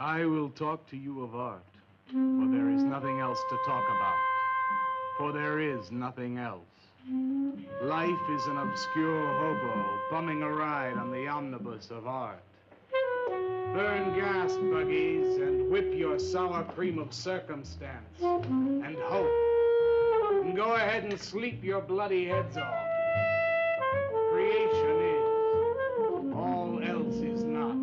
I will talk to you of art, for there is nothing else to talk about. For there is nothing else. Life is an obscure hobo bumming a ride on the omnibus of art. Burn gas, buggies, and whip your sour cream of circumstance, and hope. And go ahead and sleep your bloody heads off. Creation is. All else is not.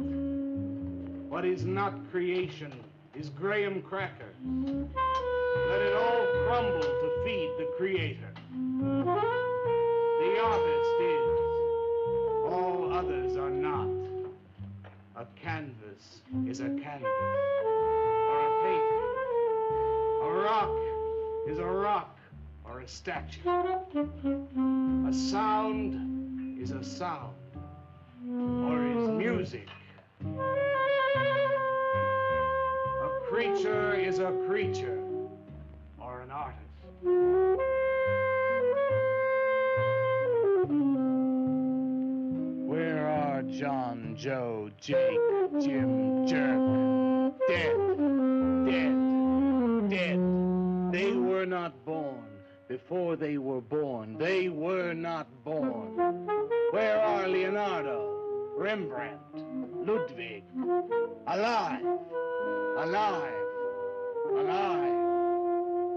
What is not creation is graham cracker. Let it all crumble to feed the creator. The artist is. All others are not. A canvas is a canvas, or a painting. A rock is a rock, or a statue. A sound is a sound, or is music. A creature is a creature, or an artist. Where are John, Joe, Jake, Jim, Jerk? Dead, dead, dead. They were not born. Before they were born, they were not born. Where are Leonardo, Rembrandt, Ludwig? Alive, alive, alive.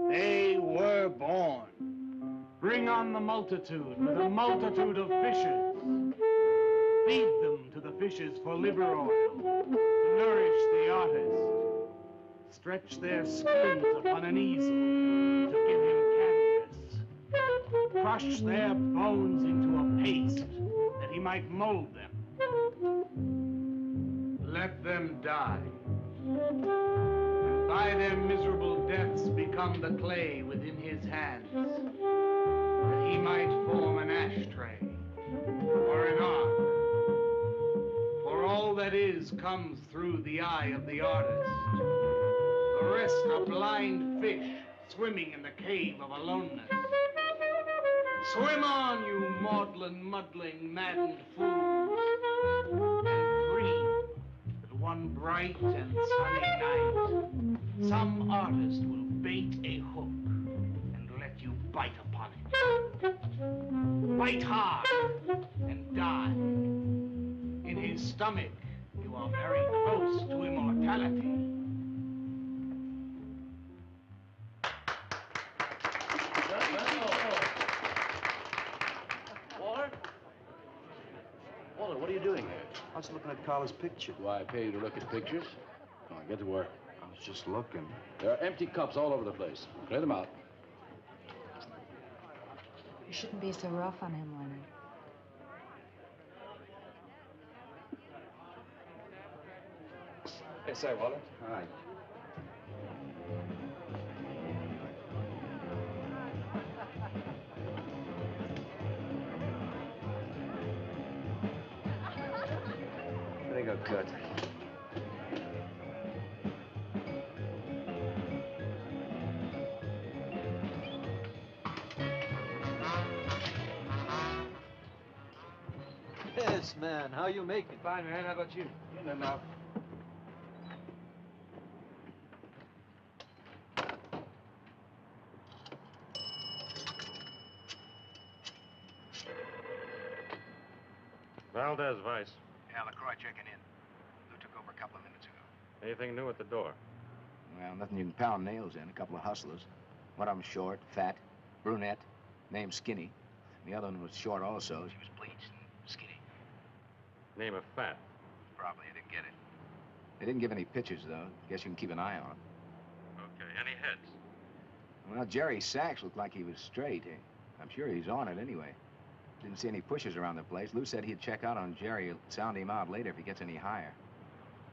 They were born. Bring on the multitude with a multitude of fishes. Feed them to the fishes for liver oil, to nourish the artist. Stretch their skins upon an easel to give him canvas. Crush their bones into a paste that he might mold them. Let them die. And by their miserable deaths become the clay within his hands, that he might form an ashtray or an ark. For all that is comes through the eye of the artist. The rest are blind fish swimming in the cave of aloneness. Swim on, you maudlin, muddling, maddened fools, and dream that one bright and sunny night some artist will bait a hook and let you bite upon it. Bite hard and die. In his stomach, you are very close to immortality. Walter, what are you doing here? I was looking at Carla's picture. Do I pay you to look at pictures? Come on, get to work. I was just looking. There are empty cups all over the place. Clear them out. You shouldn't be so rough on him, Leonard. Hey, say, Walter. Hi. There you go, Kurt. Yes, man. How you making? Fine, man. How about you? In enough. Valdez, Vice. Yeah, LaCroix checking in. Lou took over a couple of minutes ago. Anything new at the door? Well, nothing you can pound nails in. A couple of hustlers. One of them short, fat, brunette, named Skinny. The other one was short also. She was bleached and skinny. Name of Fat. Probably I didn't get it. They didn't give any pictures, though. Guess you can keep an eye on them. Okay. Any heads? Well, Jerry Sachs looked like he was straight. I'm sure he's on it anyway. Didn't see any pushers around the place. Lou said he'd check out on Jerry. He'll sound him out later if he gets any higher.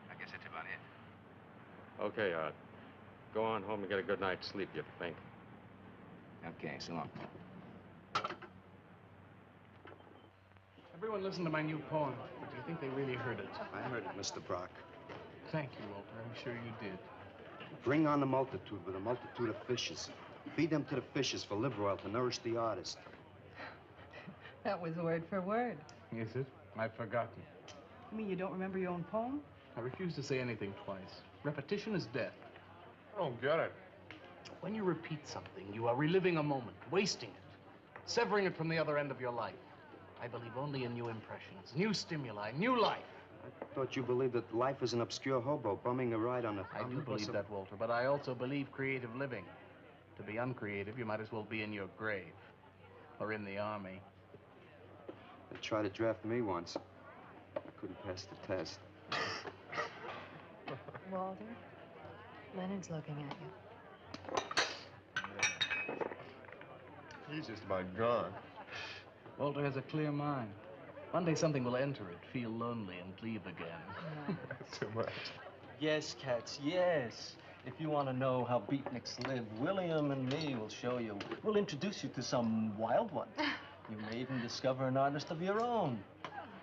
I guess that's about it. Okay, Art. Go on home and get a good night's sleep, you think. Okay, so long. Everyone listen to my new poem. Do you think they really heard it? I heard it, Mr. Brock. Thank you, Walter. I'm sure you did. Bring on the multitude with a multitude of fishes. Feed them to the fishes for liver oil to nourish the artist. That was word for word. Is it? I've forgotten. You mean you don't remember your own poem? I refuse to say anything twice. Repetition is death. I don't get it. When you repeat something, you are reliving a moment, wasting it, severing it from the other end of your life. I believe only in new impressions, new stimuli, new life. I thought you believed that life is an obscure hobo bumming a ride on a... I do believe that, Walter, but I also believe creative living. To be uncreative, you might as well be in your grave or in the army. They tried to draft me once. I couldn't pass the test. Walter, Leonard's looking at you. He's just about gone. Walter has a clear mind. One day something will enter it, feel lonely, and leave again. Too much. Yes, cats, yes. If you want to know how beatniks live, William and me will show you. We'll introduce you to some wild ones. You may even discover an artist of your own.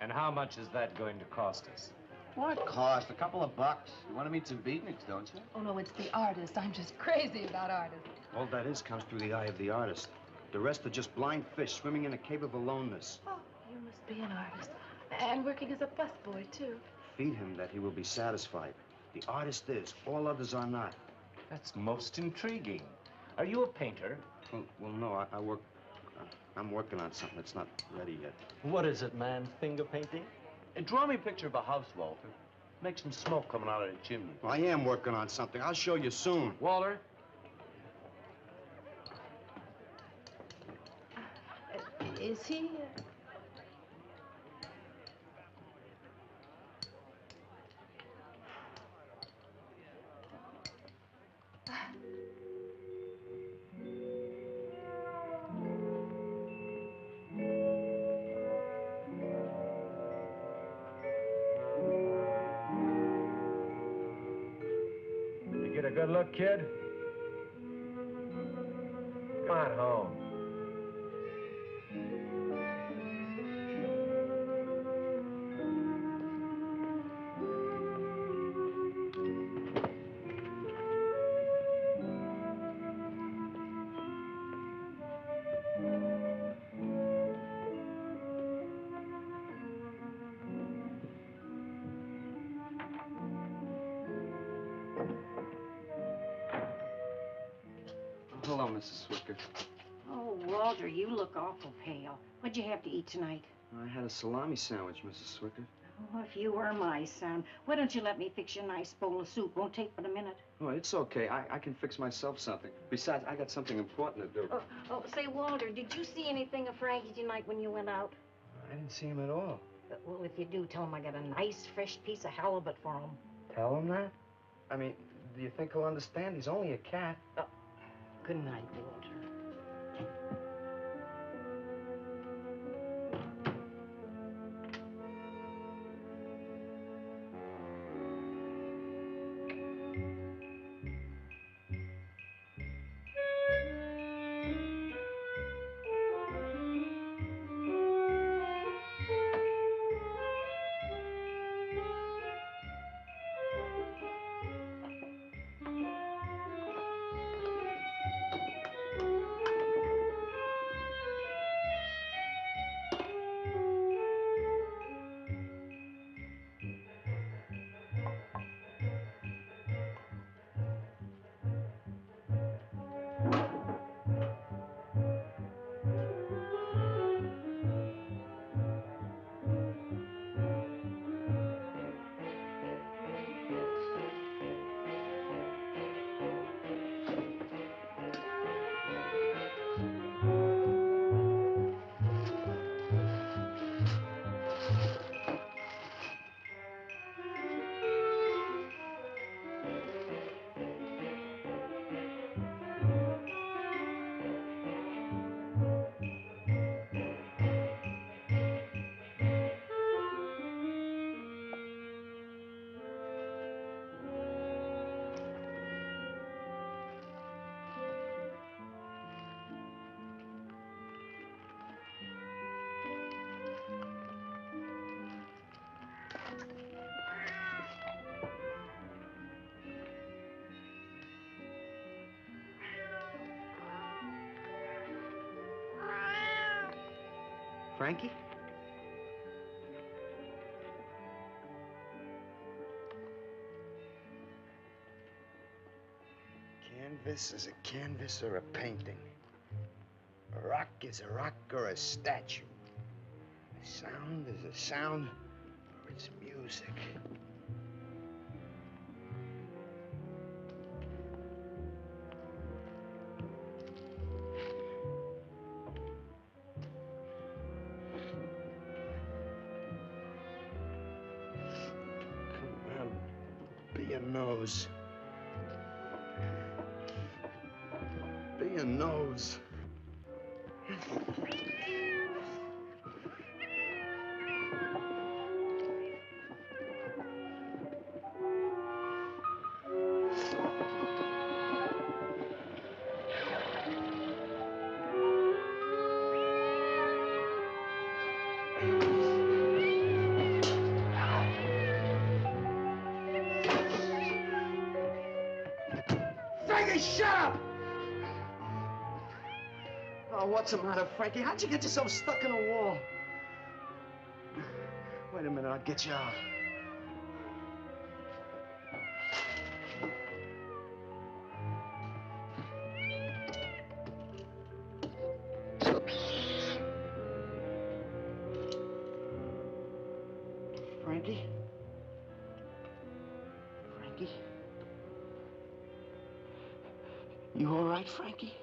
And how much is that going to cost us? What cost? A couple of bucks. You want to meet some beatniks, don't you? Oh, no, it's the artist. I'm just crazy about artists. All that is comes through the eye of the artist. The rest are just blind fish swimming in a cave of aloneness. Oh, you must be an artist. And working as a busboy, too. Feed him that he will be satisfied. The artist is. All others are not. That's most intriguing. Are you a painter? Well, no, I work... I'm working on something that's not ready yet. What is it, man? Finger painting? Draw me a picture of a house, Walter. Make some smoke coming out of the chimney. Well, I am working on something. I'll show you soon. Walter? Is he... You get a good look, kid? Come on home. Hello, Mrs. Swicker. Oh, Walter, you look awful pale. What'd you have to eat tonight? I had a salami sandwich, Mrs. Swicker. Oh, if you were my son, why don't you let me fix you a nice bowl of soup? Won't take but a minute. Oh, it's okay. I can fix myself something. Besides, I got something important to do. Say, Walter, did you see anything of Frankie tonight when you went out? I didn't see him at all. Well, if you do, tell him I got a nice, fresh piece of halibut for him. Tell him that? I mean, do you think he'll understand? He's only a cat. Good night, Walter. Frankie? canvas is a canvas or a painting. A rock is a rock or a statue. A sound is a sound or it's music. Come on, be a nose. Be a nose. Frankie, shut up! Oh, what's the matter, Frankie? How'd you get yourself stuck in a wall? Wait a minute, I'll get you out. Frankie? Frankie? You all right, Frankie?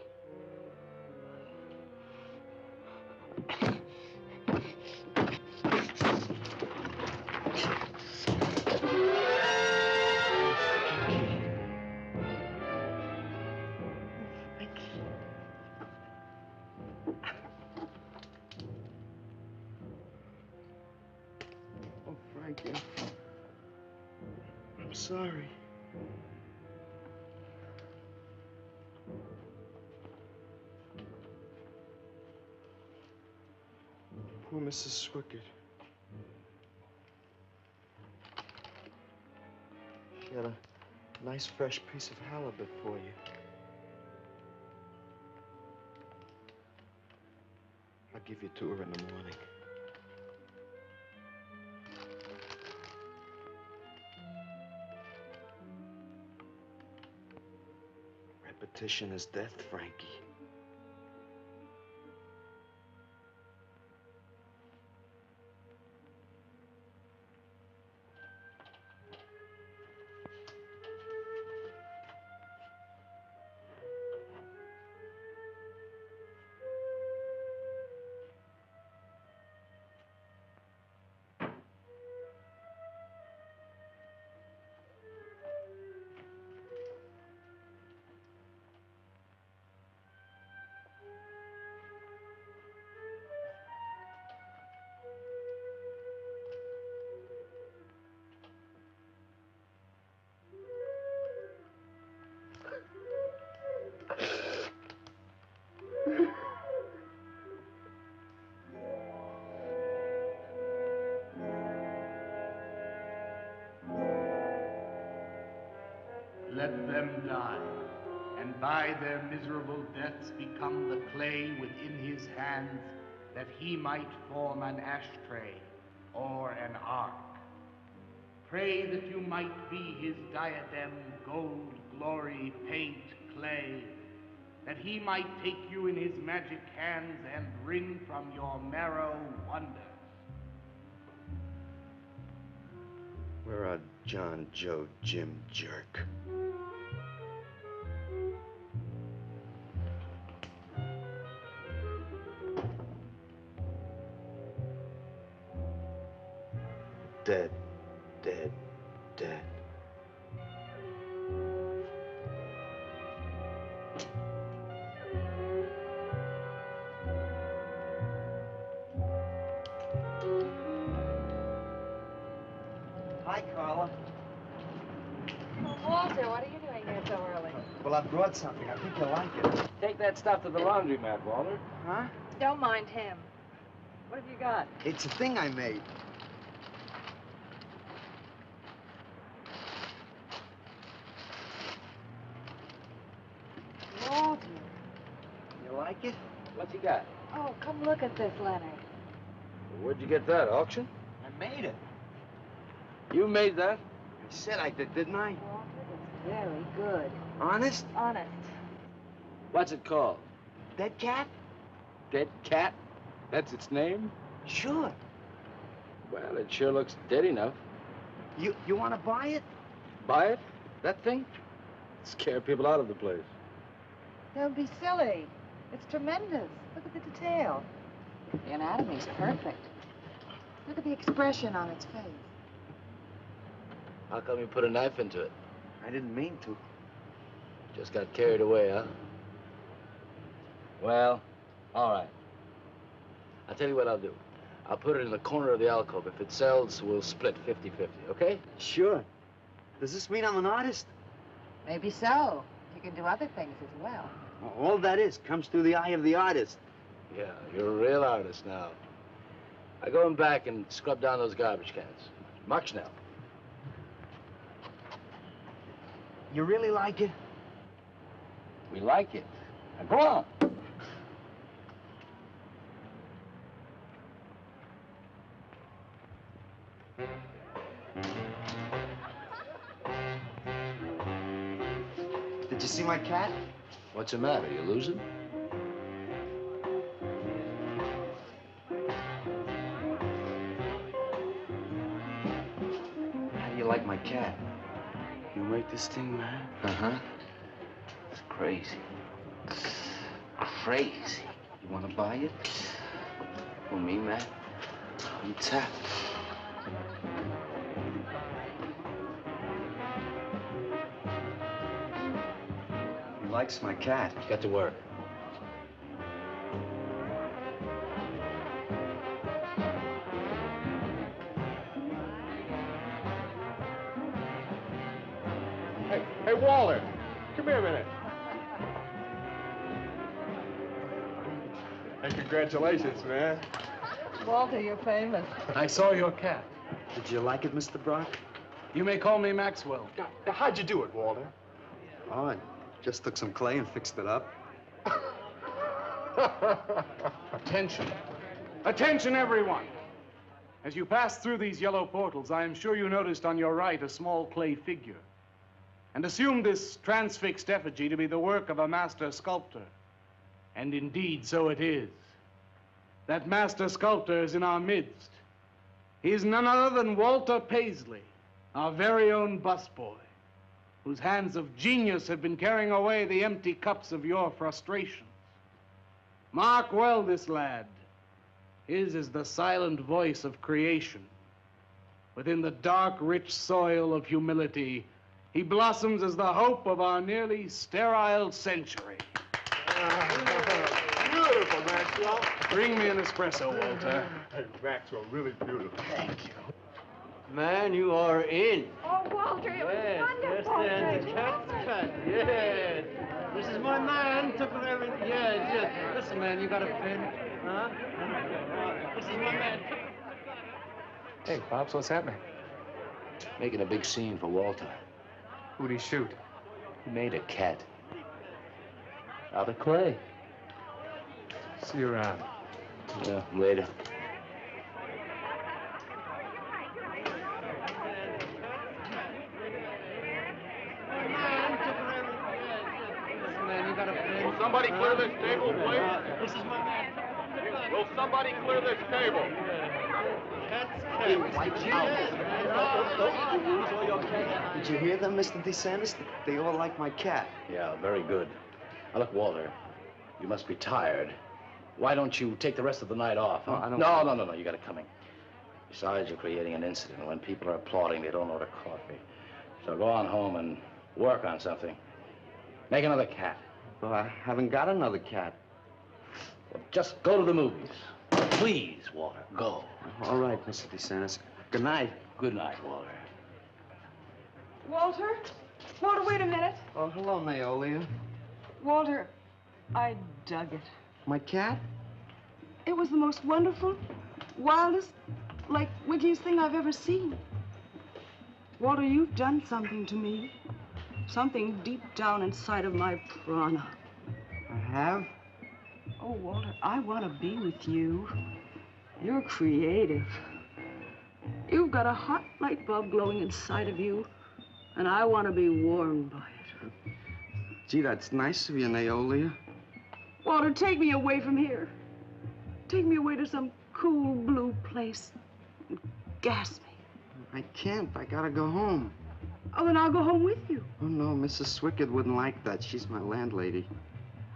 Oh, Frankie. I'm sorry. Poor Mrs. Swickard. She had a nice fresh piece of halibut for you. I'll give you to her in the morning. Repetition is death, Frankie. Let them die, and by their miserable deaths become the clay within his hands, that he might form an ashtray or an ark. Pray that you might be his diadem, gold, glory, paint, clay, that he might take you in his magic hands and wring from your marrow wonders. Where are John, Joe, Jim, Jerk? Dead, dead, dead. Hi, Carla. Oh, Walter, what are you doing here so early? Well, I brought something. I think you'll like it. Take that stuff to the laundromat, Walter. Huh? Don't mind him. What have you got? It's a thing I made. Walter. You like it? What's he got? Oh, come look at this, Leonard. Where'd you get that, auction? I made it. You made that? I said I did, didn't I? Walter, it's very good. Honest? Honest. What's it called? Dead cat? Dead cat? That's its name? Sure. Well, it sure looks dead enough. You want to buy it? Buy it? That thing? Scare people out of the place. Don't be silly. It's tremendous. Look at the detail. The anatomy's perfect. Look at the expression on its face. How come you put a knife into it? I didn't mean to. Just got carried away, huh? Well, all right. I'll tell you what I'll do. I'll put it in the corner of the alcove. If it sells, we'll split 50-50, okay? Sure. Does this mean I'm an artist? Maybe so. You can do other things as well. All that is comes through the eye of the artist. Yeah, you're a real artist now. I go in back and scrub down those garbage cans. March now. You really like it? We like it. Now go on. Did you see my cat? What's the matter? You losing? How do you like my cat? You make this thing, man? Uh-huh. It's crazy. Crazy. You want to buy it? For me, man? I'm tapped. He likes my cat. Get to work. Hey, Waller, come here a minute. Hey, congratulations, man. Walter, you're famous. I saw your cat. Did you like it, Mr. Brock? You may call me Maxwell. Now, how'd you do it, Walter? Oh, I just took some clay and fixed it up. Attention. Attention, everyone. As you pass through these yellow portals, I am sure you noticed on your right a small clay figure, and assumed this transfixed effigy to be the work of a master sculptor. And indeed, so it is. That master sculptor is in our midst. He is none other than Walter Paisley, our very own busboy, whose hands of genius have been carrying away the empty cups of your frustrations. Mark well this lad. His is the silent voice of creation. Within the dark, rich soil of humility, he blossoms as the hope of our nearly sterile century. Beautiful, Maxwell. Bring me an espresso, Walter. Hey, Maxwell, really beautiful. Thank you. Man, you are in. Oh, Walter, it was wonderful. Yes, the cat's cut. Yes. This is my man. Took everything. Yes, yes. Listen, man, you got a pen? Huh? This is my man. Hey, Pops, what's happening? Making a big scene for Walter. Who'd he shoot? He made a cat. Out of clay. See you around. Yeah, later. Will somebody clear this table, please? This is my man. Will somebody clear this table? Did you hear them, Mr. DeSantis? They all like my cat. Yeah, very good. Now, look, Walter, you must be tired. Why don't you take the rest of the night off? Huh? I don't... No, you got it coming. Besides, you're creating an incident. When people are applauding, they don't order coffee. So go on home and work on something. Make another cat. Well, I haven't got another cat. Well, just go to the movies. Please, Walter, go. All right, Mr. DeSantis. Good night. Good night, Walter. Walter? Walter, wait a minute. Oh, hello, Naolia. Walter, I dug it. My cat? It was the most wonderful, wildest, like, wickiest thing I've ever seen. Walter, you've done something to me. Something deep down inside of my prana. I have? Oh, Walter, I want to be with you. You're creative. You've got a hot light bulb glowing inside of you, and I want to be warmed by it. Gee, that's nice of you, Naolia. Walter, take me away from here. Take me away to some cool blue place and gas me. I can't. I gotta go home. Oh, then I'll go home with you. Oh, no, Mrs. Swickard wouldn't like that. She's my landlady.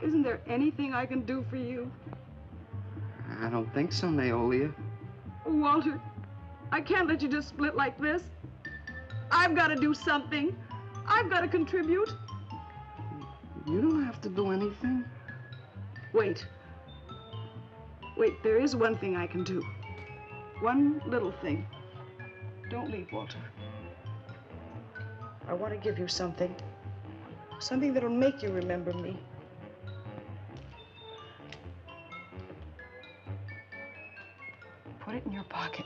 Isn't there anything I can do for you? I don't think so, Naolia. Walter, I can't let you just split like this. I've got to do something. I've got to contribute. You don't have to do anything. Wait. Wait, there is one thing I can do. One little thing. Don't leave, Walter. I want to give you something. Something that'll make you remember me. Put it in your pocket.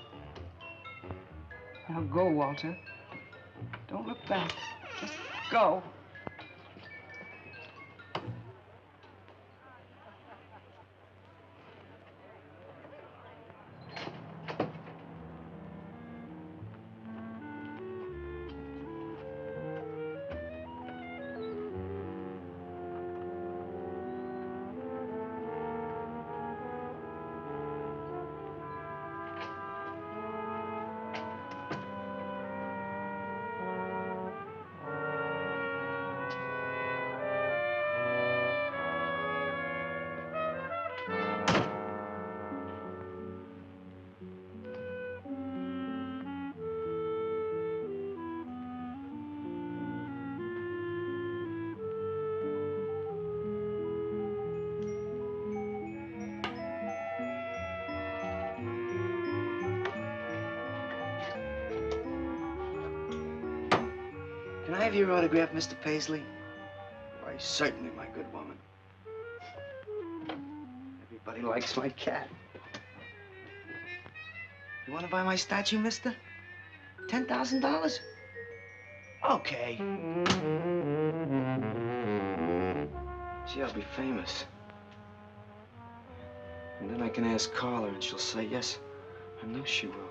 Now go, Walter. Don't look back. Just go. Can I have your autograph, Mr. Paisley? Why, certainly, my good woman. Everybody likes my cat. You want to buy my statue, mister? $10,000? Okay. Gee, I'll be famous. And then I can ask Carla, and she'll say yes. I know she will.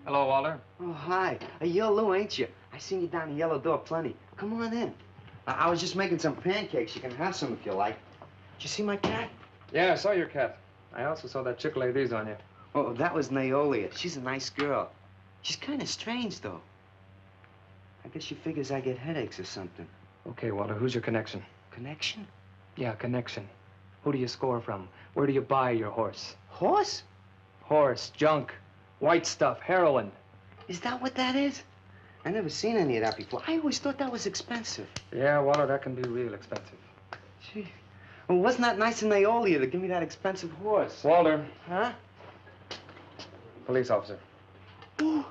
Hello, Walter. Oh, hi. You're Lou, ain't you? I seen you down the yellow door plenty. Come on in. I was just making some pancakes. You can have some if you like. Did you see my cat? Yeah, I saw your cat. I also saw that chick lay these on you. Oh, that was Naolia. She's a nice girl. She's kind of strange, though. I guess she figures I get headaches or something. Okay, Walter, who's your connection? Connection? Yeah, connection. Who do you score from? Where do you buy your horse? Horse? Horse, junk, white stuff, heroin. Is that what that is? I never seen any of that before. I always thought that was expensive. Yeah, Walter, that can be real expensive. Gee. Well, wasn't that nice of Naolia to give me that expensive horse? Walter. Huh? Police officer. Oh,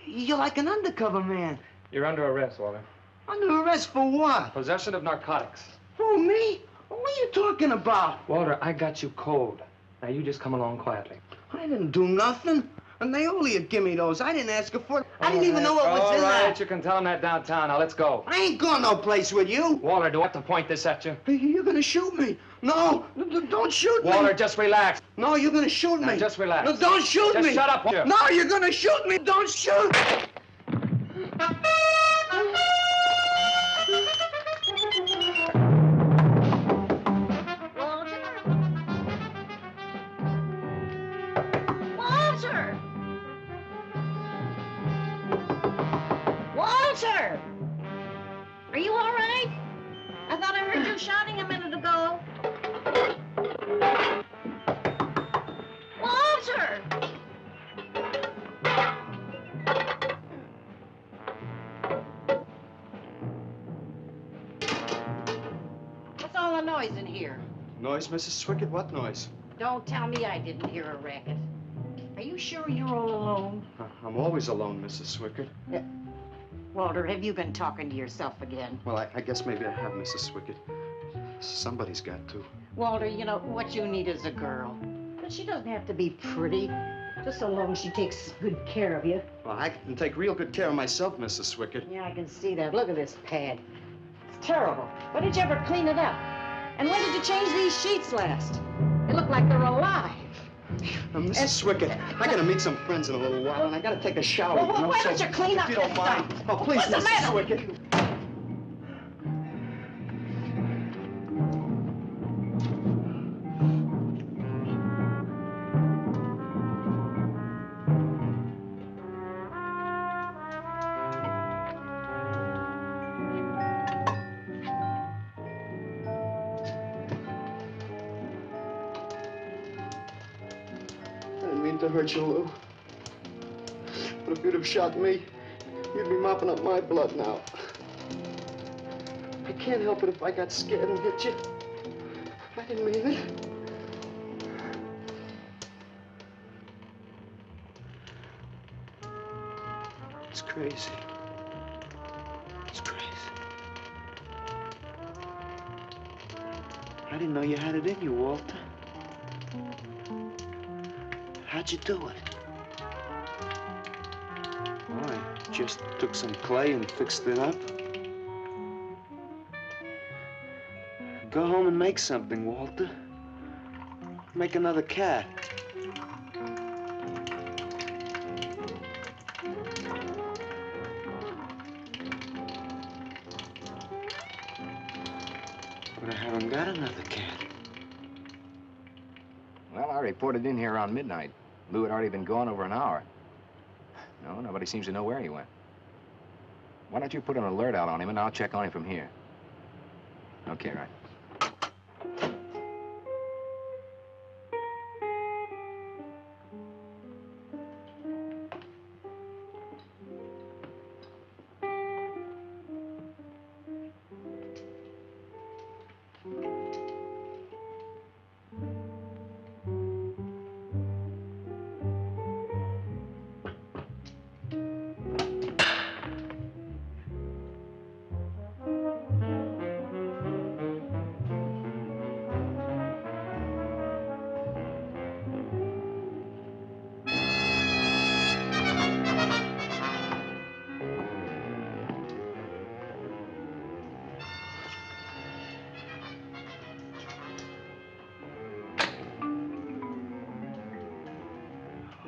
you're like an undercover man. You're under arrest, Walter. Under arrest for what? Possession of narcotics. Who, me? What are you talking about? Walter, I got you cold. Now you just come along quietly. I didn't do nothing. And Naolia give me those. I didn't ask her for it. I didn't even know what was in All right, that. you can tell him that downtown. Now let's go. I ain't going no place with you. Walter, do I have to point this at you? You're gonna shoot me. No, don't shoot me. Walter, just relax. No, you're gonna shoot Now me. just relax. No, don't shoot Just me. shut up, Walter. No, you're gonna shoot me. Don't shoot. Walter! Walter! Are you all right? I thought I heard you shouting a minute ago. Walter! What's all the noise in here? Noise, Mrs. Swickard? What noise? Don't tell me I didn't hear a racket. Are you sure you're all alone? I'm always alone, Mrs. Swickard. Walter, have you been talking to yourself again? Well, I guess maybe I have, Mrs. Swickard. Somebody's got to. Walter, you know, what you need is a girl. But she doesn't have to be pretty, just so long as she takes good care of you. Well, I can take real good care of myself, Mrs. Swickard. Yeah, I can see that. Look at this pad. It's terrible. When did you ever clean it up? And when did you change these sheets last? They look like they're alive. Mrs. Swickett, I gotta meet some friends in a little while, and I gotta take a shower. Well, you know, why so don't you clean up if you don't this mind. stuff? Oh, please, What's the Mrs. matter? Swickett. I didn't mean to hurt you, Lou. But if you'd have shot me, you'd be mopping up my blood now. I can't help it if I got scared and hit you. I didn't mean it. It's crazy. It's crazy. I didn't know you had it in you, Walter. How'd you do it? Well, I just took some clay and fixed it up. Go home and make something, Walter. Make another cat. But I haven't got another cat. Well, I reported in here around midnight. Lou had already been gone over an hour. No, nobody seems to know where he went. Why don't you put an alert out on him, and I'll check on him from here. Okay, right.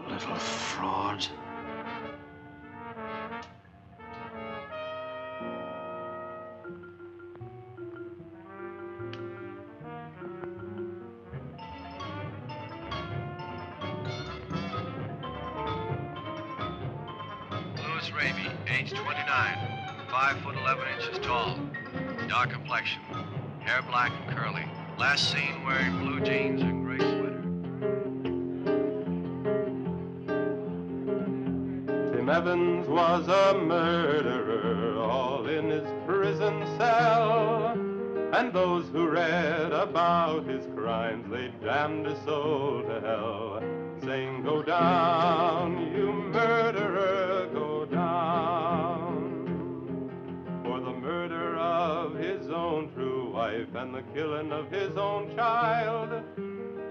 Little fraud. Louis Raby, age 29, 5 foot 11 inches tall, dark complexion, hair black and curly. Last seen wearing blue jeans and gray sweater. Tim Evans was a murderer, all in his prison cell. And those who read about his crimes, they damned his soul to hell, saying, "Go down, you murderer, go down." For the murder of his own true wife and the killing of his own child,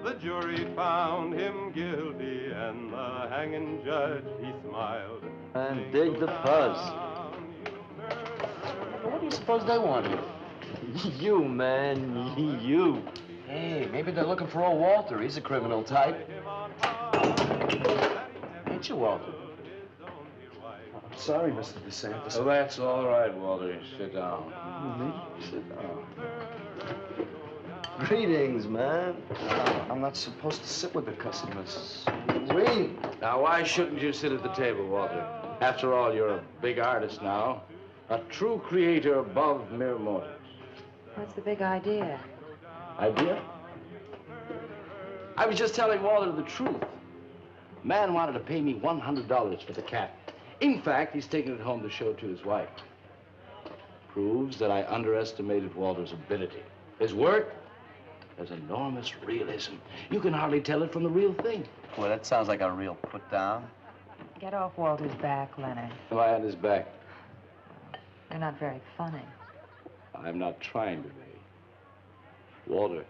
the jury found him guilty, and the hanging judge, he smiled. And dig the fuzz. What do you suppose they wanted? You, man, you. Hey, maybe they're looking for old Walter. He's a criminal type. Ain't you, Walter? Sorry, Mr. DeSantis. Oh, that's all right, Walter. Sit down. Me? Sit down. Greetings, man. I'm not supposed to sit with the customers. Wait. Now, why shouldn't you sit at the table, Walter? After all, you're a big artist now. A true creator above mere mortals. What's the big idea? Idea? I was just telling Walter the truth. Man wanted to pay me $100 for the cat. In fact, he's taking it home to show to his wife. Proves that I underestimated Walter's ability. His work has enormous realism. You can hardly tell it from the real thing. Well, that sounds like a real put-down. Get off Walter's back, Leonard. Am I on his back? You're not very funny. I'm not trying to be. Walter,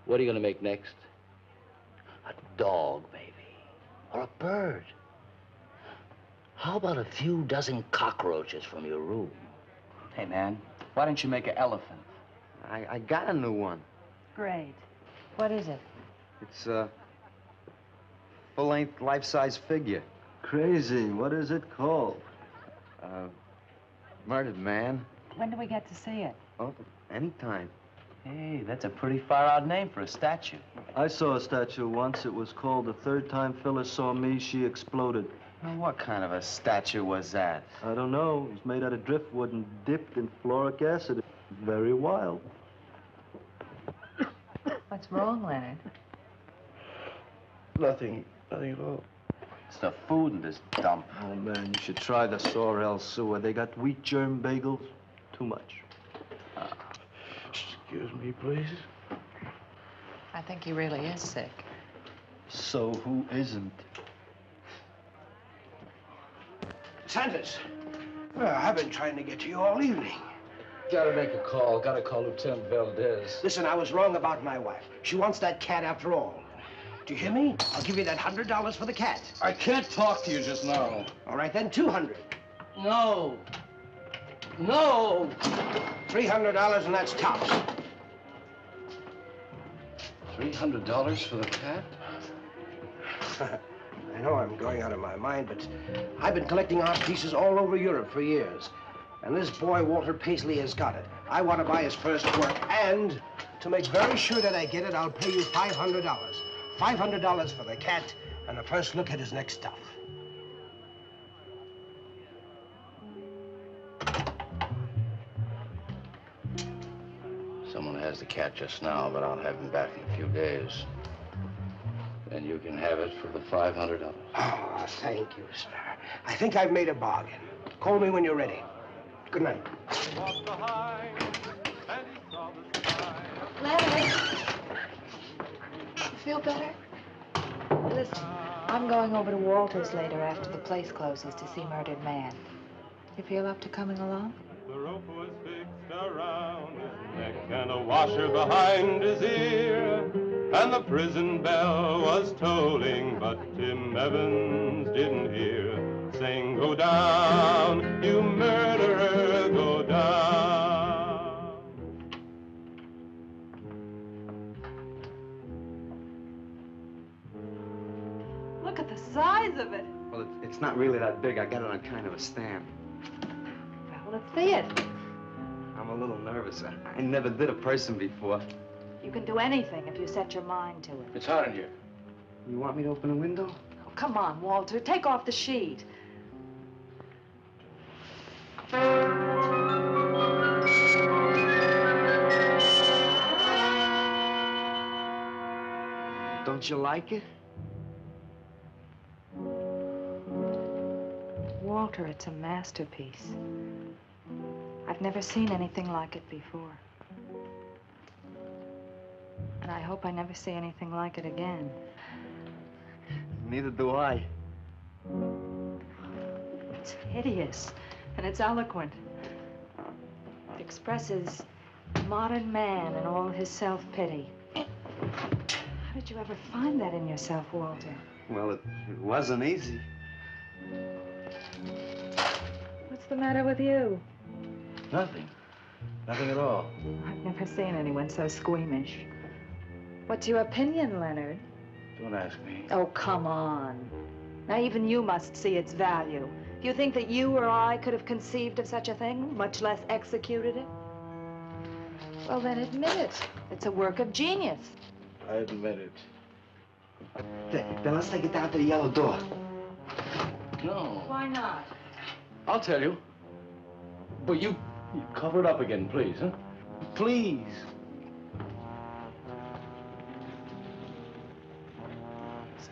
what are you going to make next? A dog, maybe. Or a bird. How about a few dozen cockroaches from your room? Hey, man, Why don't you make an elephant? I got a new one. Great. What is it? It's a full-length, life-size figure. Crazy. What is it called? Murdered man. When do we get to see it? Oh, anytime. Hey, that's a pretty far-out name for a statue. I saw a statue once. It was called The Third Time Phyllis Saw Me, She Exploded. Now, what kind of a statue was that? I don't know. It was made out of driftwood and dipped in fluoric acid. Very wild. What's wrong, Leonard? Nothing at all. It's the food in this dump. Oh, man, you should try the sorrel sewer. They got wheat germ bagels. Too much. Excuse me, please. I think he really is sick. So who isn't? Sanders, I've been trying to get to you all evening. Gotta make a call. Gotta call Lieutenant Valdez. Listen, I was wrong about my wife. She wants that cat after all. Do you hear me? I'll give you that $100 for the cat. I can't talk to you just now. All right, then, $200. No. No. $300, and that's tops. $300 for the cat? I know I'm going out of my mind, but I've been collecting art pieces all over Europe for years. And this boy, Walter Paisley, has got it. I want to buy his first work, and to make very sure that I get it, I'll pay you $500. $500 for the cat, and a first look at his next stuff. Someone has the cat just now, but I'll have him back in a few days. Then you can have it for the $500. Oh, thank you, sir. I think I've made a bargain. Call me when you're ready. Good night. Leonard. You feel better? Listen, I'm going over to Walter's later after the place closes to see Murdered Man. You feel up to coming along? The rope was fixed around his neck and a washer behind his ear, and the prison bell was tolling, but Tim Evans didn't hear. Saying, go down, you murderer, go down. Look at the size of it. Well, it's not really that big. I got it on kind of a stand. Well, let's see it. I'm a little nervous. I never did a person before. You can do anything if you set your mind to it. It's hot in here. You want me to open a window? Oh, come on, Walter. Take off the sheet. Don't you like it? Walter, it's a masterpiece. I've never seen anything like it before. And I hope I never see anything like it again. Neither do I. It's hideous, and it's eloquent. It expresses modern man and all his self-pity. How did you ever find that in yourself, Walter? Well, it wasn't easy. What's the matter with you? Nothing. Nothing at all. I've never seen anyone so squeamish. What's your opinion, Leonard? Don't ask me. Oh, come on. Now, even you must see its value. Do you think that you or I could have conceived of such a thing, much less executed it? Well, then admit it. It's a work of genius. I admit it. Then let's take it down to the yellow door. No. Why not? I'll tell you. But you cover it up again, please, huh? Please.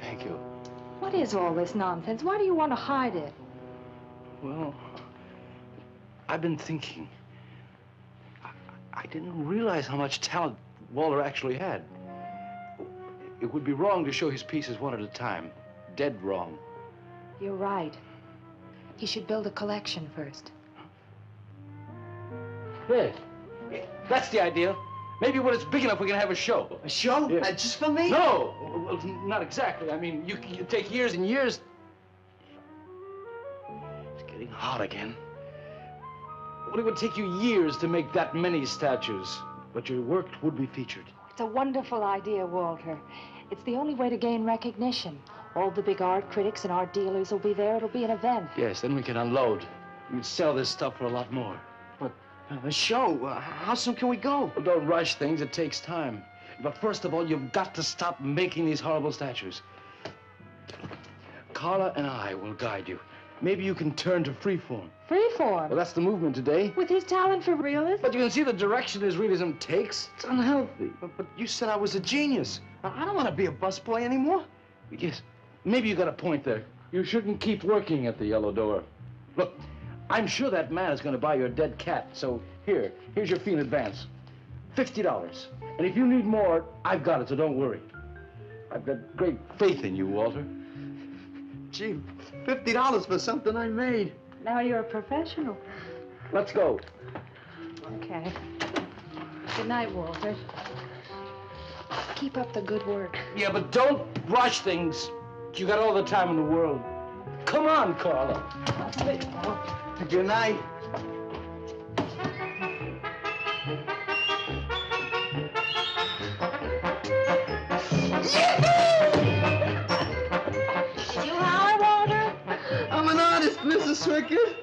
Thank you. What is all this nonsense? Why do you want to hide it? Well, I've been thinking. I didn't realize how much talent Walter actually had. It would be wrong to show his pieces one at a time. Dead wrong. You're right. He should build a collection first. Yeah, that's the idea. Maybe when it's big enough, we can have a show. A show? Yeah. Just for me? No, well, not exactly. I mean, you take years and years. It's getting hot again. Well, it would take you years to make that many statues, but your work would be featured. It's a wonderful idea, Walter. It's the only way to gain recognition. All the big art critics and art dealers will be there. It'll be an event. Yes, then we can unload. We'd sell this stuff for a lot more. But the show, how soon can we go? Well, don't rush things. It takes time. But first of all, you've got to stop making these horrible statues. Carla and I will guide you. Maybe you can turn to freeform. Freeform? Well, that's the movement today. With his talent for realism? But you can see the direction his realism takes. It's unhealthy. But you said I was a genius. I don't want to be a busboy anymore. Yes, maybe you got a point there. You shouldn't keep working at the Yellow Door. Look, I'm sure that man is going to buy your dead cat. So here's your fee in advance. $50. And if you need more, I've got it, so don't worry. I've got great faith in you, Walter. Gee, $50 for something I made. Now you're a professional. Let's go. Okay. Good night, Walter. Keep up the good work. Yeah, but don't rush things. You got all the time in the world. Come on, Carla. Good night. Did you holler, Walter? I'm an artist, Mrs. Swickett.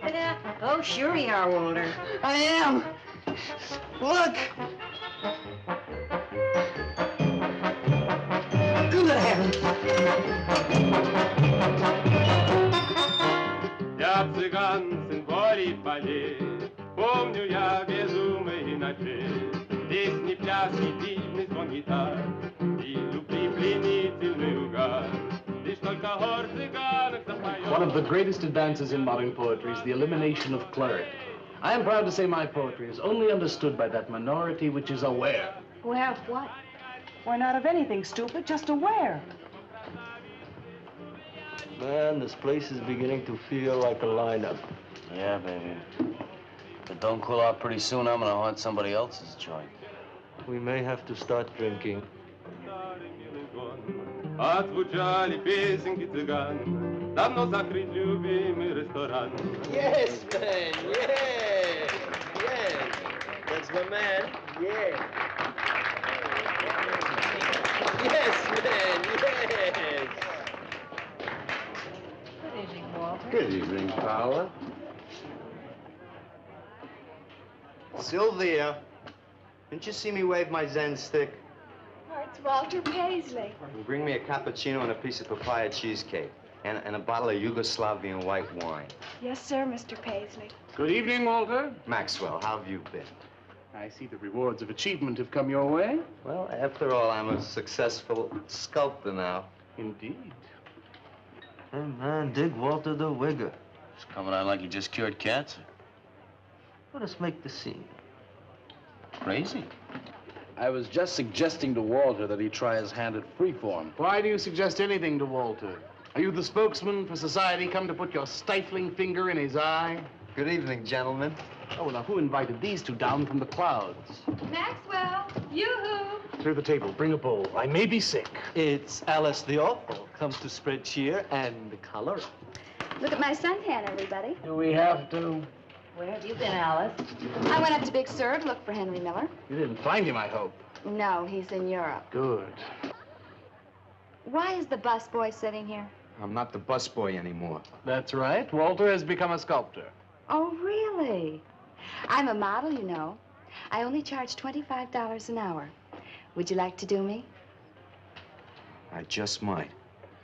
Oh, sure you are, Walter. I am. Look. Good heavens. Я цыган, сын воли полей, помню я безумные ночи, песни, пляски, дивный звон гитар и любви пленительный угар. Лишь только хор цыганок запоет. One of the greatest advances in modern poetry is the elimination of clarity. I am proud to say my poetry is only understood by that minority which is aware. Aware of what? We're not of anything stupid, just aware. Man, this place is beginning to feel like a lineup. Yeah, baby. If it don't cool out pretty soon, I'm gonna haunt somebody else's joint. We may have to start drinking. Отзвучали песенки цыган, давно закрыт любимый ресторан. Yes, man, yeah. Yes. That's my man, yeah. Yes, man, yes. Good evening, Walter. Good evening, Paula. Sylvia, didn't you see me wave my Zen stick? Oh, it's Walter Paisley. Bring me a cappuccino and a piece of papaya cheesecake. And a bottle of Yugoslavian white wine. Yes, sir, Mr. Paisley. Good evening, Walter. Maxwell, how have you been? I see the rewards of achievement have come your way. Well, after all, I'm a successful sculptor now. Indeed. Hey, man, dig Walter the Wigger. It's coming out like he just cured cancer. Let us make the scene. Crazy. I was just suggesting to Walter that he try his hand at freeform. Why do you suggest anything to Walter? Are you the spokesman for society come to put your stifling finger in his eye? Good evening, gentlemen. Oh, now who invited these two down from the clouds? Maxwell, yoo-hoo. Clear the table, bring a bowl. I may be sick. It's Alice the Awful, comes to spread cheer and cholera. Look at my suntan, everybody. Do we have to? Where have you been, Alice? I went up to Big Sur to look for Henry Miller. You didn't find him, I hope. No, he's in Europe. Good. Why is the busboy sitting here? I'm not the busboy anymore. That's right. Walter has become a sculptor. Oh, really? I'm a model, you know. I only charge $25 an hour. Would you like to do me? I just might.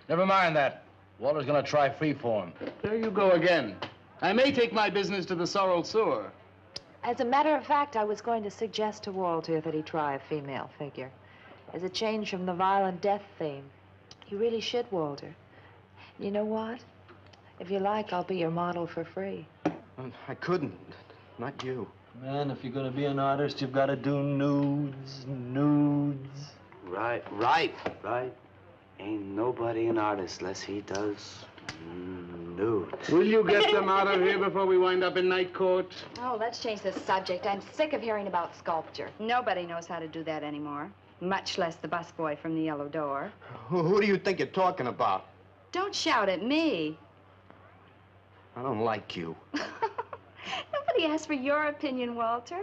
Never mind that. Walter's gonna try freeform. There you go again. I may take my business to the Sorrel Sewer. As a matter of fact, I was going to suggest to Walter that he try a female figure. As a change from the violent death theme. He really should, Walter. You know what? If you like, I'll be your model for free. I couldn't. Not you. Man, if you're gonna be an artist, you've got to do nudes. Right. Ain't nobody an artist unless he does nudes. Will you get them out of here before we wind up in night court? Oh, let's change the subject. I'm sick of hearing about sculpture. Nobody knows how to do that anymore, much less the busboy from the Yellow Door. Who do you think you're talking about? Don't shout at me. I don't like you. Nobody Nobody asked for your opinion, Walter.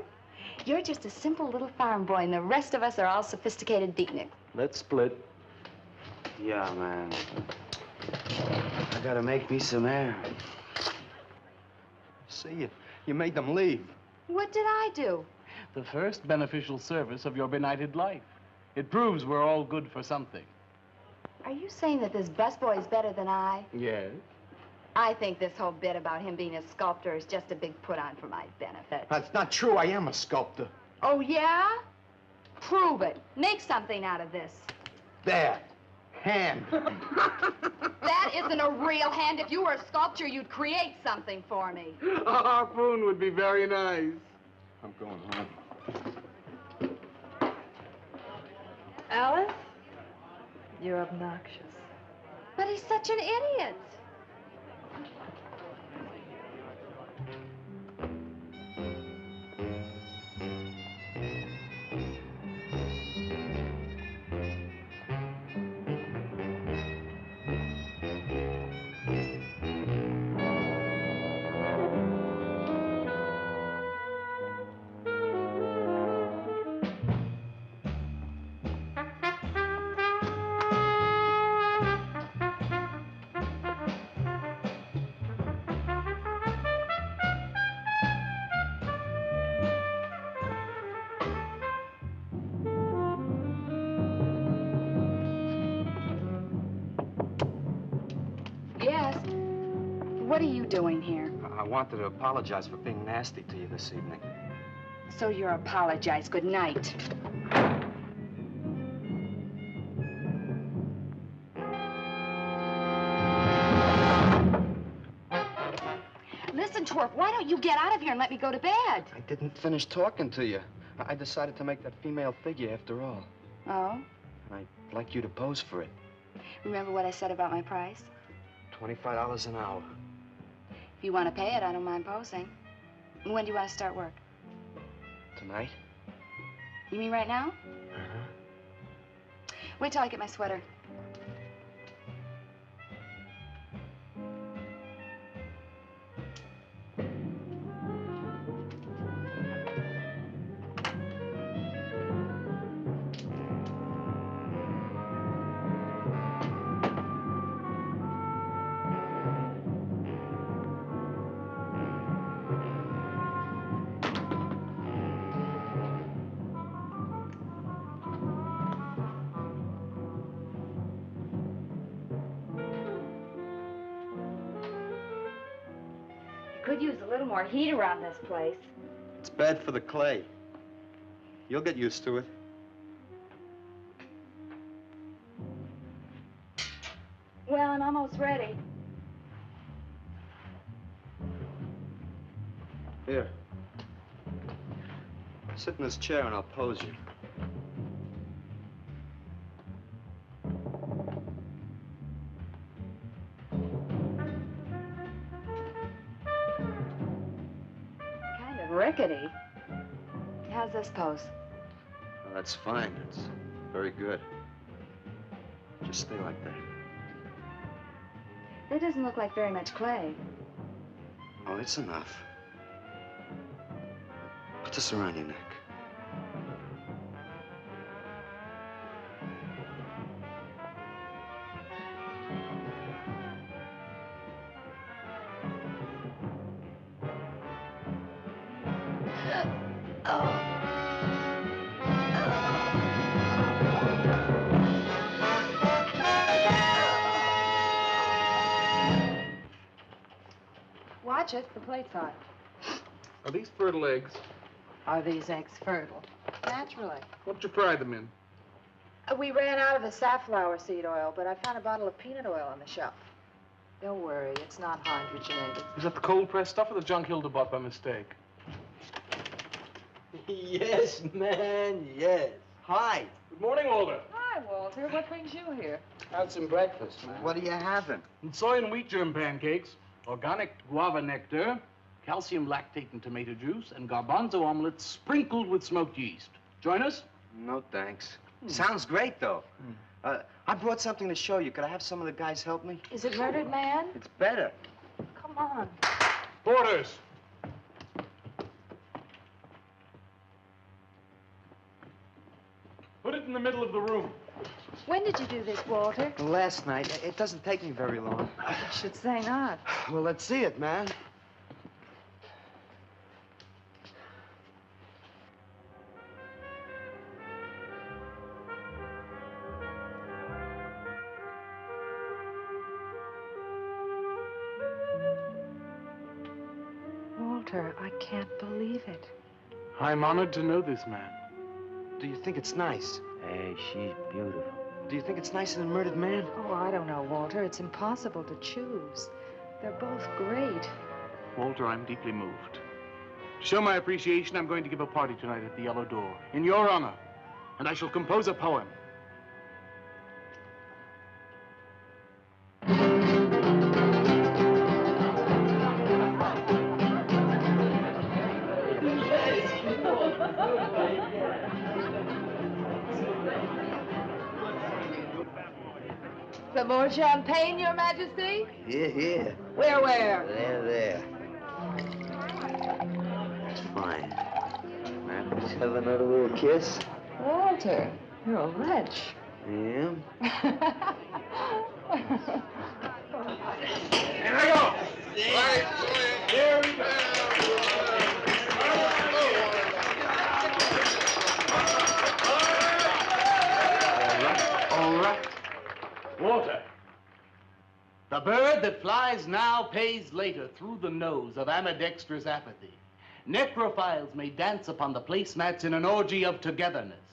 You're just a simple little farm boy, and the rest of us are all sophisticated beatniks. Let's split. Yeah, man. I gotta make me some air. See, you made them leave. What did I do? The first beneficial service of your benighted life. It proves we're all good for something. Are you saying that this busboy is better than I? Yes. I think this whole bit about him being a sculptor is just a big put-on for my benefit. That's not true. I am a sculptor. Oh, yeah? Prove it. Make something out of this. There. Hand. That isn't a real hand. If you were a sculptor, you'd create something for me. A harpoon would be very nice. I'm going home. Alice? You're obnoxious. But he's such an idiot. Yes. What are you doing here? I wanted to apologize for being nasty to you this evening. So you're apologize. Good night. Listen, Twerp, why don't you get out of here and let me go to bed? I didn't finish talking to you. I decided to make that female figure after all. Oh? I'd like you to pose for it. Remember what I said about my price? $25 an hour. If you want to pay it, I don't mind posing. When do you want to start work? Tonight? You mean right now? Uh-huh. Wait till I get my sweater. Could use a little more heat around this place. It's bad for the clay. You'll get used to it. Well, I'm almost ready. Here. Sit in this chair and I'll pose you. Kind of rickety. How's this pose? Oh, that's fine. It's very good. Just stay like that. That doesn't look like very much clay. Oh, it's enough. Put this around your neck. Watch it, the plate's hot. Are these fertile eggs? Are these eggs fertile? Naturally. What'd you fry them in? We ran out of the safflower seed oil, but I found a bottle of peanut oil on the shelf. Don't worry, it's not hydrogenated. Is that the cold-pressed stuff or the junk Hilda bought by mistake? Yes, man, yes. Hi. Good morning, Walter. Hi, Walter. What brings you here? Have some breakfast, man. What are you having? Soy and wheat germ pancakes, organic guava nectar, calcium lactate and tomato juice, and garbanzo omelets sprinkled with smoked yeast. Join us? No, thanks. Sounds great, though. I brought something to show you. Could I have some of the guys help me? Is it murdered man? It's better. Come on. Porters. in the middle of the room. When did you do this, Walter? Last night. It doesn't take me very long. I should say not. Well, let's see it, man. Walter, I can't believe it. I'm honored to know this man. Do you think it's nice? Hey, she's beautiful. Do you think it's nicer than Murdered Man? Oh, I don't know, Walter. It's impossible to choose. They're both great. Walter, I'm deeply moved. To show my appreciation, I'm going to give a party tonight at the Yellow Door, in your honor. And I shall compose a poem. Some more champagne, Your Majesty? Here, here. Where? There. It's fine. Man, let's have another little kiss. Walter, you're a wretch. I am? Here I go. Right. Here we go. All right. Walter. The bird that flies now pays later through the nose of ambidextrous apathy. Necrophiles may dance upon the placemats in an orgy of togetherness.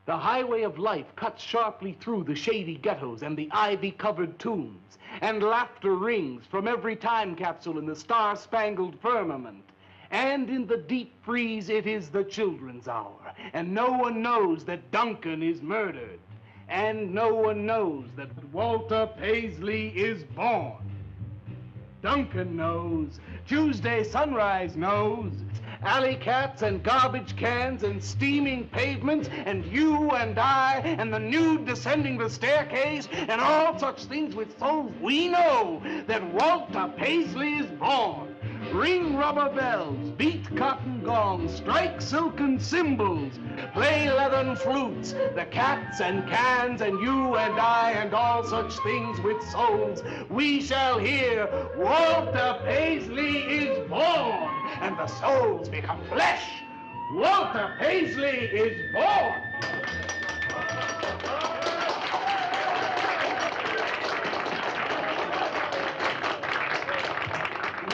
The highway of life cuts sharply through the shady ghettos and the ivy-covered tombs, and laughter rings from every time capsule in the star-spangled firmament. And in the deep freeze, it is the children's hour, and no one knows that Duncan is murdered. And no one knows that Walter Paisley is born. Duncan knows. Tuesday Sunrise knows. Alley cats and garbage cans and steaming pavements and you and I and the nude descending the staircase and all such things with souls, we know that Walter Paisley is born. Ring rubber bells, beat cotton gongs, strike silken cymbals, play leathern flutes, the cats and cans and you and I and all such things with souls. We shall hear Walter Paisley is born, and the souls become flesh. Walter Paisley is born.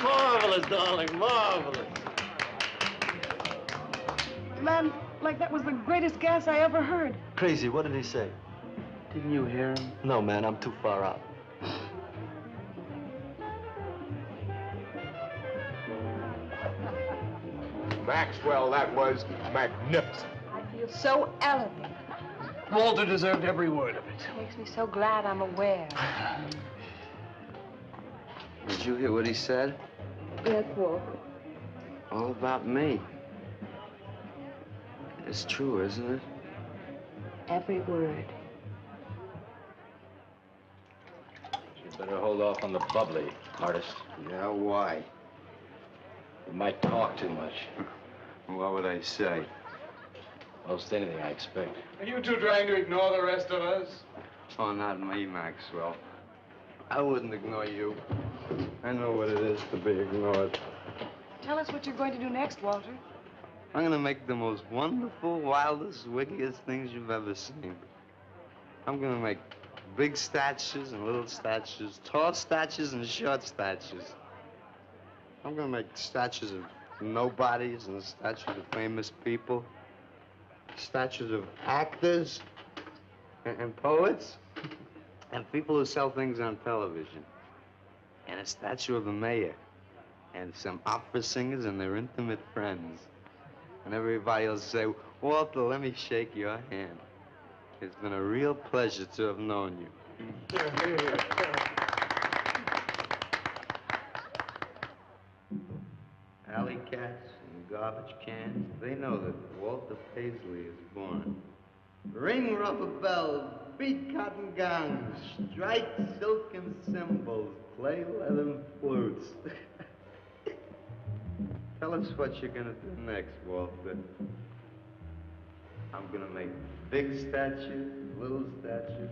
Marvelous, darling, marvelous. Man, like that was the greatest gas I ever heard. Crazy, what did he say? Didn't you hear him? No, man, I'm too far out. Maxwell, that was magnificent. I feel so elevated. Walter deserved every word of it. Makes me so glad I'm aware. Did you hear what he said? Yes, Walter. All about me. It's true, isn't it? Every word. You better hold off on the bubbly, artist. Yeah, why? You might talk too much. What would I say? Most anything, I expect. Are you two trying to ignore the rest of us? Oh, not me, Maxwell. I wouldn't ignore you. I know what it is to be ignored. Tell us what you're going to do next, Walter. I'm gonna make the most wonderful, wildest, wickedest things you've ever seen. I'm gonna make big statues and little statues, tall statues and short statues. I'm gonna make statues of nobodies and statues of famous people, statues of actors and poets and people who sell things on television, and a statue of the mayor and some opera singers and their intimate friends. And everybody will say, Walter, let me shake your hand. It's been a real pleasure to have known you. Alley cats and garbage cans, they know that Walter Paisley is born. Ring rubber bells, beat cotton gongs, strike silken cymbals, play leathern flutes. Tell us what you're gonna do next, Walter. I'm gonna make big statues, little statues,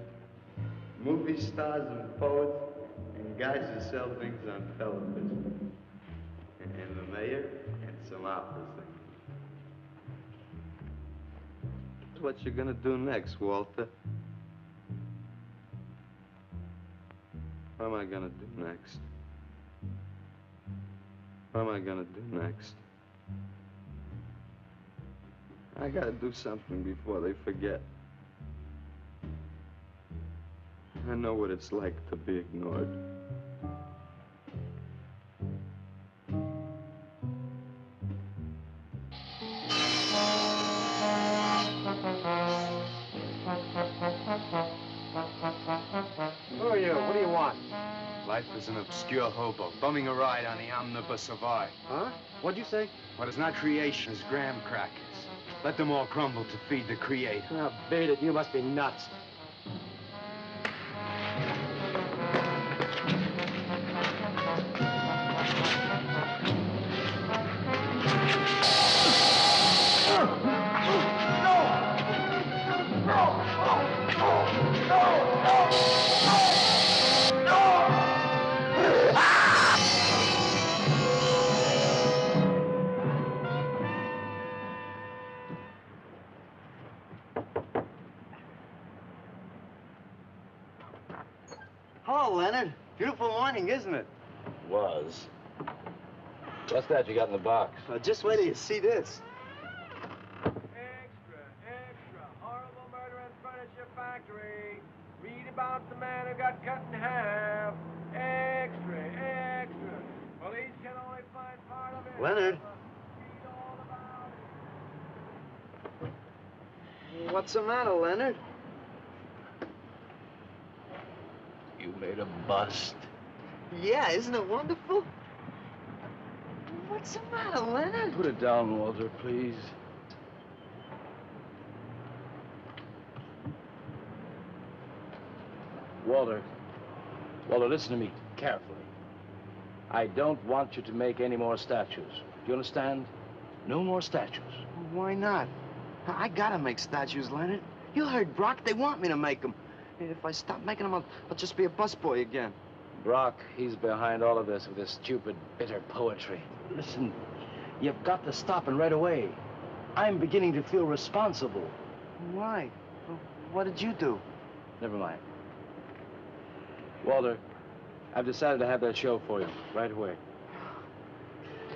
movie stars and poets, and guys who sell things on television. And the mayor and some opera singers. What you gonna do next, Walter? What am I gonna do next? What am I gonna do next? I gotta do something before they forget. I know what it's like to be ignored. Who are you? What do you want? Life is an obscure hobo, bumming a ride on the omnibus of art. Huh? What'd you say? What is not creation is graham crackers. Let them all crumble to feed the creator. Oh, beat it. You must be nuts. Hello, Leonard. Beautiful morning, isn't it? Was. What's that you got in the box? Just wait till you see this. Horrible murder in furniture factory. Read about the man who got cut in half. Extra, extra. Police can only find part of it. Leonard. Read all about it. What's the matter, Leonard? You made a bust. Yeah, isn't it wonderful? What's the matter, Leonard? Put it down, Walter, please. Walter, listen to me carefully. I don't want you to make any more statues. Do you understand? No more statues. Why not? I gotta make statues, Leonard. You heard Brock. They want me to make them. If I stop making them, I'll just be a busboy again. Brock, he's behind all of this with his stupid, bitter poetry. Listen, you've got to stop and right away. I'm beginning to feel responsible. Why? What did you do? Never mind. Walter, I've decided to have that show for you right away.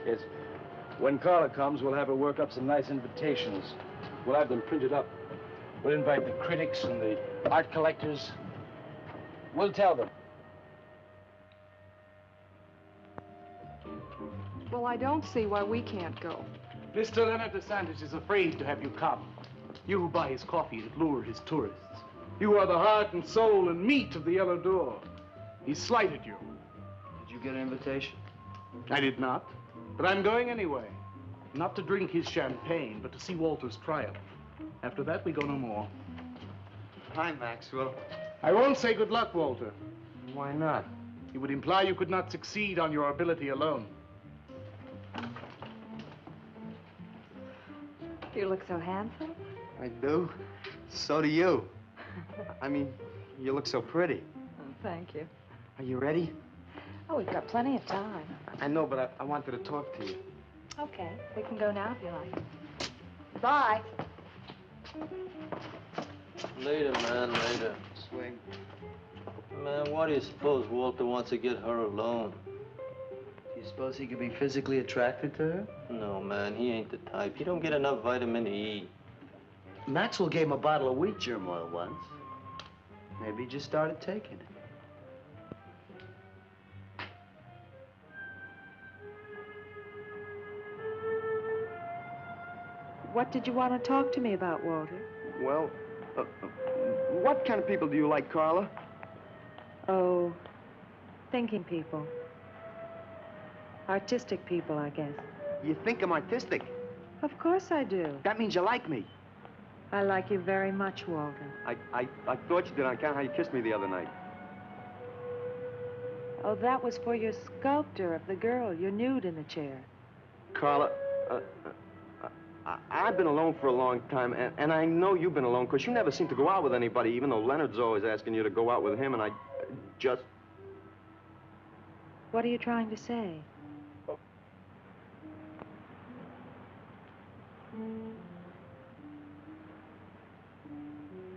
It's when Carla comes, we'll have her work up some nice invitations. We'll have them printed up. We'll invite the critics and the art collectors. We'll tell them. Well, I don't see why we can't go. Mr. Leonard DeSantis is afraid to have you come. You who buy his coffee and lure his tourists. You are the heart and soul and meat of the Yellow Door. He slighted you. Did you get an invitation? I did not, but I'm going anyway. Not to drink his champagne, but to see Walter's triumph. After that, we go no more. Hi, Maxwell. I won't say good luck, Walter. Why not? It would imply you could not succeed on your ability alone. You look so handsome. I do. So do you. I mean, you look so pretty. Oh, thank you. Are you ready? Oh, we've got plenty of time. I know, but I wanted to talk to you. Okay, we can go now if you like. Bye. Later, man, later. Swing. Man, why do you suppose Walter wants to get her alone? Do you suppose he could be physically attracted to her? No, man, he ain't the type. He don't get enough vitamin E. Maxwell gave him a bottle of wheat germ oil once. Maybe he just started taking it. What did you want to talk to me about, Walter? Well, what kind of people do you like, Carla? Oh, thinking people. Artistic people, I guess. You think I'm artistic? Of course I do. That means you like me. I like you very much, Walter. I thought you did on account of how you kissed me the other night. Oh, that was for your sculptor of the girl, your nude in the chair. Carla, I've been alone for a long time, and I know you've been alone, because you never seem to go out with anybody, even though Leonard's always asking you to go out with him, and I just... What are you trying to say?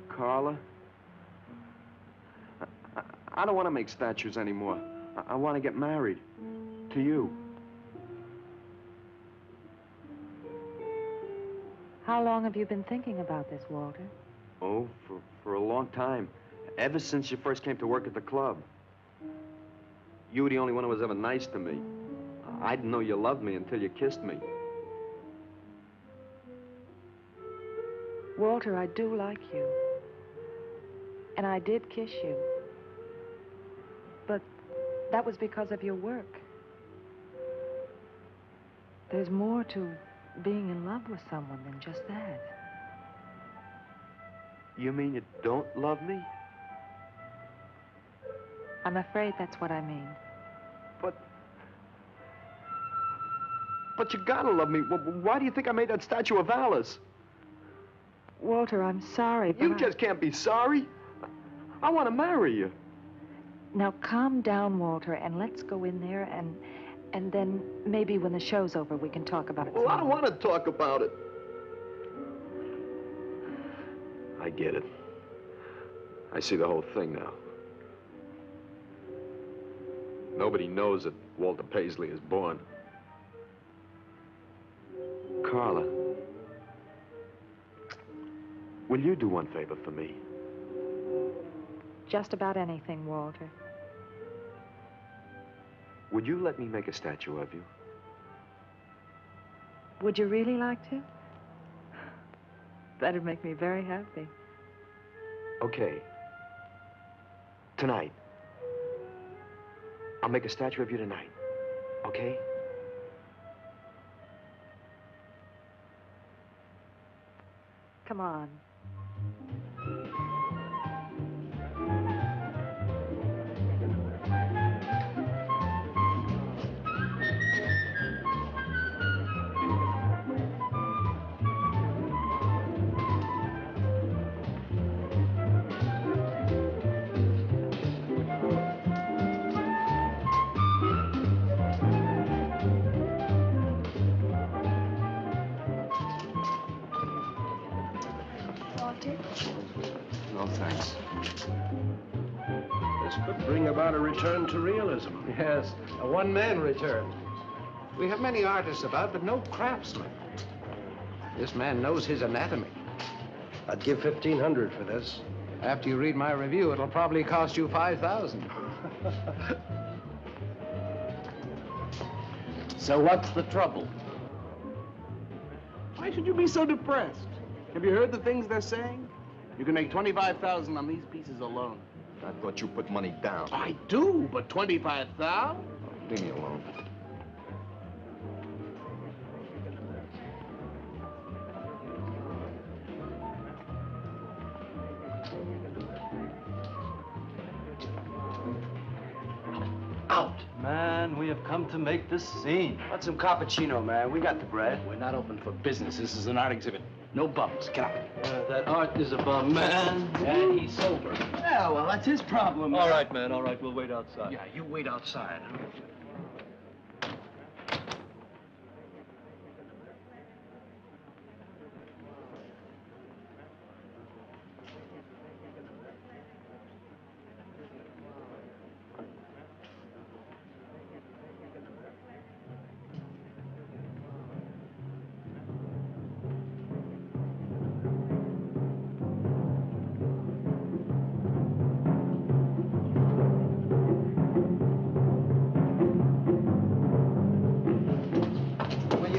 Carla? I don't want to make statues anymore. I want to get married. To you. How long have you been thinking about this, Walter? Oh, for a long time. Ever since you first came to work at the club. You were the only one who was ever nice to me. I didn't know you loved me until you kissed me. Walter, I do like you. And I did kiss you. But that was because of your work. There's more to being in love with someone than just that. You mean you don't love me? I'm afraid that's what I mean. But you gotta love me. Why do you think I made that statue of Alice? Walter, I'm sorry, but You just can't be sorry. I want to marry you. Now, calm down, Walter, and let's go in there and then maybe when the show's over, we can talk about it. Well, I don't want to talk about it. I get it. I see the whole thing now. Nobody knows that Walter Paisley is born. Carla, will you do one favor for me? Just about anything, Walter. Would you let me make a statue of you? Would you really like to? That'd make me very happy. Okay. Tonight. I'll make a statue of you tonight. Okay? Come on. No, thanks. This could bring about a return to realism. Yes, a one-man return. We have many artists about, but no craftsmen. This man knows his anatomy. I'd give $1,500 for this. After you read my review, it'll probably cost you $5,000. So what's the trouble? Why should you be so depressed? Have you heard the things they're saying? You can make $25,000 on these pieces alone. I thought you put money down. I do, but $25,000? Leave me alone. Out. Man, we have come to make this scene. Want some cappuccino, man? We got the bread. We're not open for business. This is an art exhibit. No bums. Get out. That Art is a bum, man. And he's sober. Yeah, well, that's his problem. All right, man, all right. We'll wait outside. Yeah, you wait outside.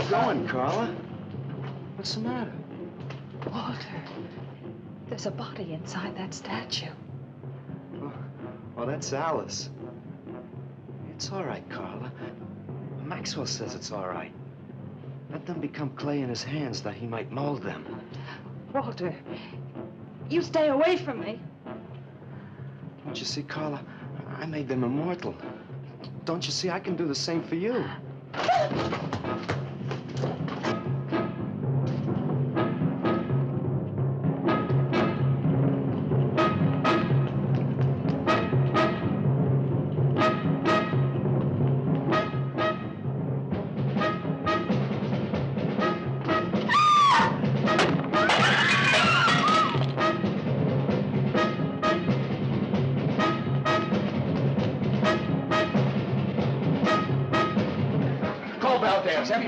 Going, Carla? What's the matter? Walter, there's a body inside that statue. Oh, that's Alice. It's all right, Carla. Maxwell says it's all right. Let them become clay in his hands that he might mold them. Walter, you stay away from me. Don't you see, Carla? I made them immortal. Don't you see, I can do the same for you.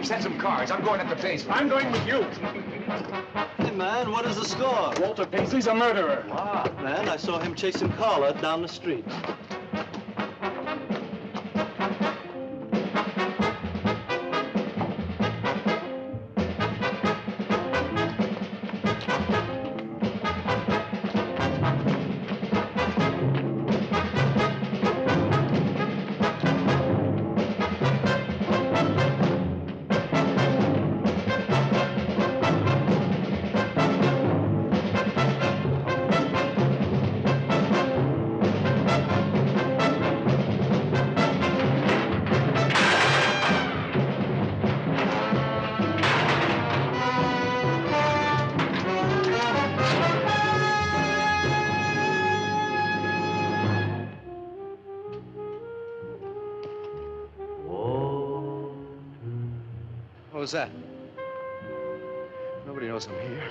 Send some cards. I'm going up the basement. I'm going with you. Hey, man, what is the score? Walter Paisley's a murderer. Wow, man, I saw him chasing Carla down the street. What was that? Nobody knows I'm here.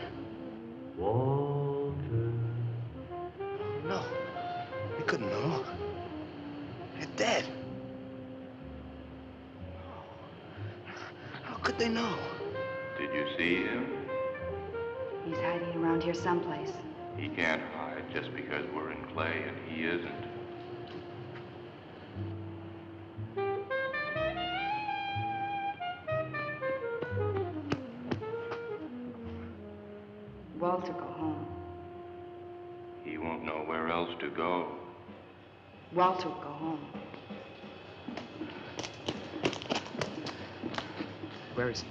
Walter. No. They couldn't know. They're dead. How could they know? Did you see him? He's hiding around here someplace. He can't hide just because we're in clay and he isn't. Walter, go home. He won't know where else to go. Walter, go home. Where is he?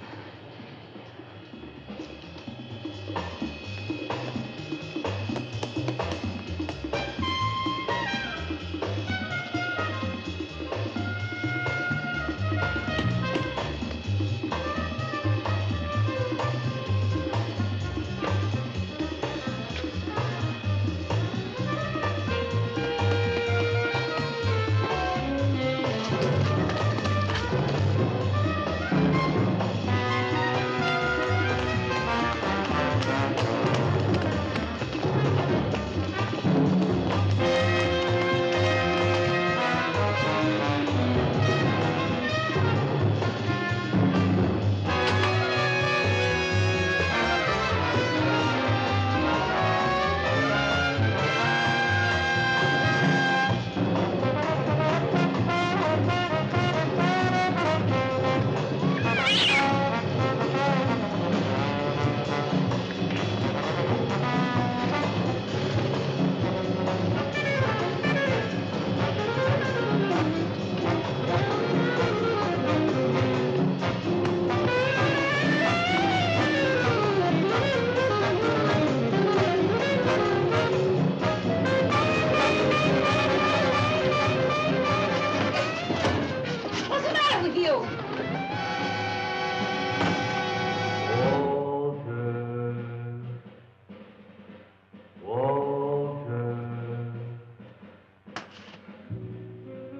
What's the matter with you?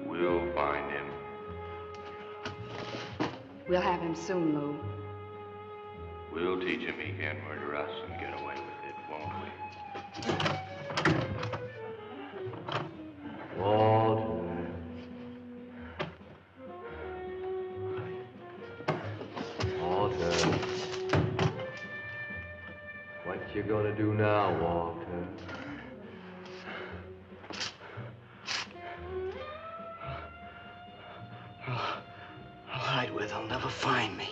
We'll find him. We'll have him soon, Lou. We'll teach him he can't murder us and get away with it, won't we? Walter. Walter. What you gonna do now, Walter? I'll hide where they'll never find me.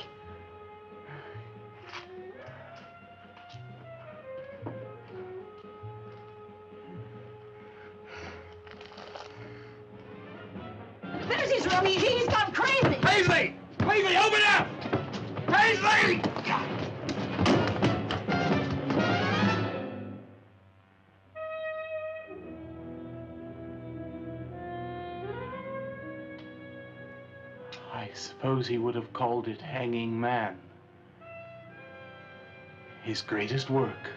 There's his room. He's gone crazy. Paisley! Paisley, open up! Paisley! I suppose he would have called it Hanging Man. His greatest work.